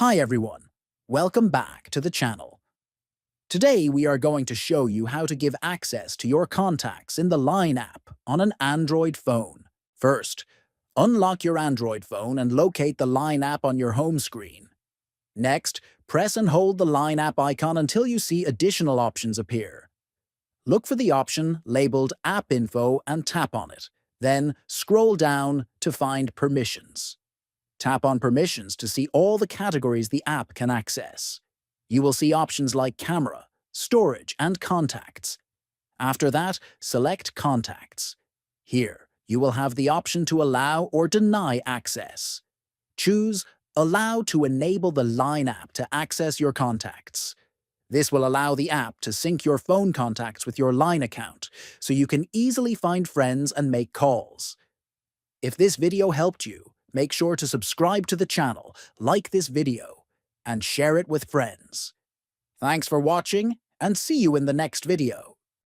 Hi everyone, welcome back to the channel. Today we are going to show you how to give access to your contacts in the Line app on an Android phone. First, unlock your Android phone and locate the Line app on your home screen. Next, press and hold the Line app icon until you see additional options appear. Look for the option labeled App Info and tap on it. Then scroll down to find Permissions. Tap on Permissions to see all the categories the app can access. You will see options like Camera, Storage, and Contacts. After that, select Contacts. Here, you will have the option to allow or deny access. Choose Allow to enable the Line app to access your contacts. This will allow the app to sync your phone contacts with your Line account, so you can easily find friends and make calls. If this video helped you, make sure to subscribe to the channel, like this video, and share it with friends. Thanks for watching, and see you in the next video.